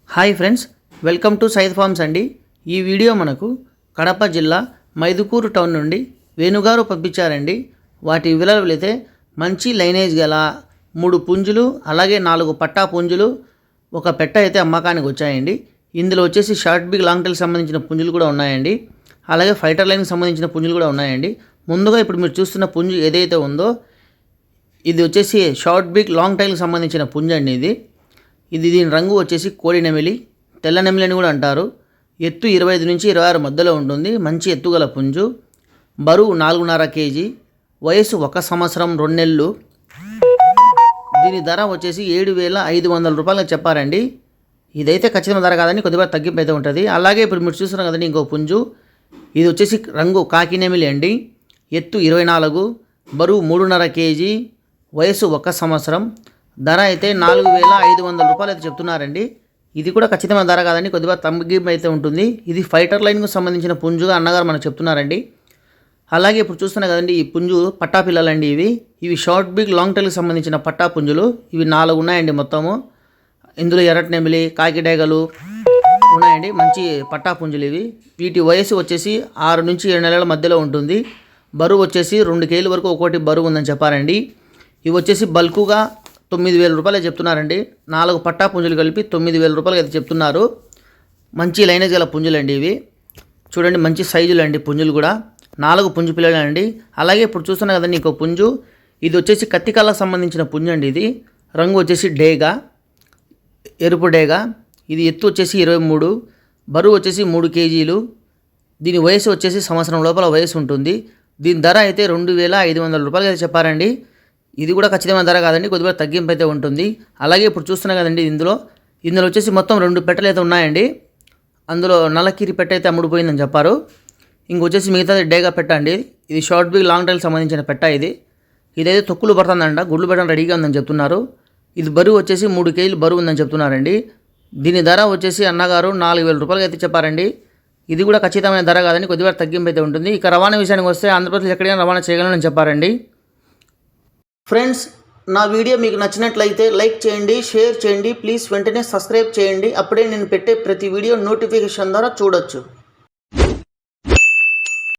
Hi friends, welcome to Syed farms అండి. ఈ video మనకు కడప జిల్లా మైదుకూరు టౌన్ నుండి వేణుగారు పంపించారండి. వాటి వివరాలు అయితే మంచి లైనేజ్ గల 3 పుంజులు, అలాగే 4 పట్టా పుంజులు, ఒక పెట్ట అయితే అమ్మకానికి వచ్చాయండి. ఇందులో వచ్చేసి షార్ట్ బిగ్ లాంగ్ టైల్కి సంబంధించిన పుంజులు కూడా ఉన్నాయండి. అలాగే ఫైటర్ లైన్కి సంబంధించిన పుంజులు కూడా ఉన్నాయండి. ముందుగా ఇప్పుడు మీరు చూస్తున్న పుంజు ఏదైతే ఉందో ఇది వచ్చేసి షార్ట్ బిగ్ లాంగ్ టైల్కి సంబంధించిన పుంజు అండి. దీని రంగు వచ్చేసి కోడి నెమిలి, తెల్ల నెమిలి అని కూడా అంటారు. ఎత్తు 25 నుంచి 26 మధ్యలో ఉంటుంది. మంచి ఎత్తుగల పుంజు. బరువు 4.5 కేజీ. వయసు 1 సంవత్సరం 2 నెలలు. దీని ధర వచ్చేసి 7,500 రూపాయలు చెప్పారండి. ఇదైతే ఖచ్చితమైన ధర కాదని కొద్దిగా తగ్గింపు అయితే ఉంటుంది. అలాగే ఇప్పుడు మీరు చూస్తున్నారు కదండి ఇంకో పుంజు. ఇది వచ్చేసి రంగు కాకి నెమిలి అండి. ఎత్తు 24, బరువు 3.5 కేజీ, వయసు 1 సంవత్సరం. ధర అయితే 4,500 రూపాయలు అయితే చెప్తున్నారండి. ఇది కూడా ఖచ్చితమైన ధర కాదండి, కొద్దిగా తగ్గింపు అయితే ఉంటుంది. ఇది ఫైటర్ లైన్కు సంబంధించిన పుంజుగా అన్నగారు మనకు చెప్తున్నారండి. అలాగే ఇప్పుడు చూస్తున్నా కదండి ఈ పుంజు పట్టా పిల్లలండి. ఇవి షార్ట్ బిగ్ లాంగ్ టైల్కి సంబంధించిన పట్టా పుంజులు. ఇవి 4 ఉన్నాయండి మొత్తము. ఇందులో ఎర్రటి నెమిలి, కాకిడేగలు ఉన్నాయండి. మంచి పట్టా పుంజులు ఇవి. వీటి వయసు వచ్చేసి 6 నుంచి 7 నెలల మధ్యలో ఉంటుంది. బరువు వచ్చేసి 2 కేజీల వరకు ఒక్కోటి బరువు ఉందని చెప్పారండి. ఇవి వచ్చేసి బల్కుగా 9,000 రూపాయలు చెప్తున్నారండి. 4 పట్టా పుంజులు కలిపి 9,000 రూపాయలు అయితే చెప్తున్నారు. మంచి లైనేజ్ గల పుంజులు అండి ఇవి. చూడండి మంచి సైజులు అండి పుంజులు కూడా. 4 పుంజు పిల్లలు అండి. అలాగే ఇప్పుడు చూస్తున్నా కదండి ఇంకో పుంజు. ఇది వచ్చేసి కత్తికాలకు సంబంధించిన పుంజు అండి. ఇది రంగు వచ్చేసి డేగా, ఎరుపు డేగా. ఇది ఎత్తు వచ్చేసి 23, బరువు వచ్చేసి 3 కేజీలు. దీని వయసు వచ్చేసి సంవత్సరం లోపల వయసు ఉంటుంది. దీని ధర అయితే 2,500 రూపాయలు అయితే చెప్పారండి. ఇది కూడా ఖచ్చితమైన ధర కాదండి, కొద్దిగా తగ్గింపు అయితే ఉంటుంది. అలాగే ఇప్పుడు చూస్తున్నా కదండి ఇందులో వచ్చేసి మొత్తం 2 పెట్టలు అయితే ఉన్నాయండి. అందులో నల్లకిరి పెట్ట అయితే అమ్ముడుపోయిందని చెప్పారు. ఇంకొచ్చేసి మిగతాది డేగా పెట్ట అండి. ఇది షార్ట్ బిగ్ లాంగ్ టైల్కి సంబంధించిన పెట్ట. ఇదైతే తొక్కులు పడుతుందంట, గుడ్లు పెట్టడం రెడీగా ఉందని చెప్తున్నారు. ఇది బరువు వచ్చేసి 3 కేజీలు బరువు ఉందని చెప్తున్నారండి. దీని ధర వచ్చేసి అన్నగారు 4,000 రూపాయలు అయితే చెప్పారండి. ఇది కూడా ఖచ్చితమైన ధర కాదని కొద్దిగా తగ్గింపు అయితే ఉంటుంది. ఇక రవాణా విషయానికి వస్తే ఆంధ్రప్రదేశ్ ఎక్కడైనా రవాణా చేయగలనని చెప్పారండి. ఫ్రెండ్స్, నా వీడియో మీకు నచ్చినట్లయితే లైక్ చేయండి, షేర్ చేయండి, ప్లీజ్ వెంటనే సబ్స్క్రైబ్ చేయండి. అప్పుడే నేను పెట్టే ప్రతి వీడియో నోటిఫికేషన్ ద్వారా చూడొచ్చు.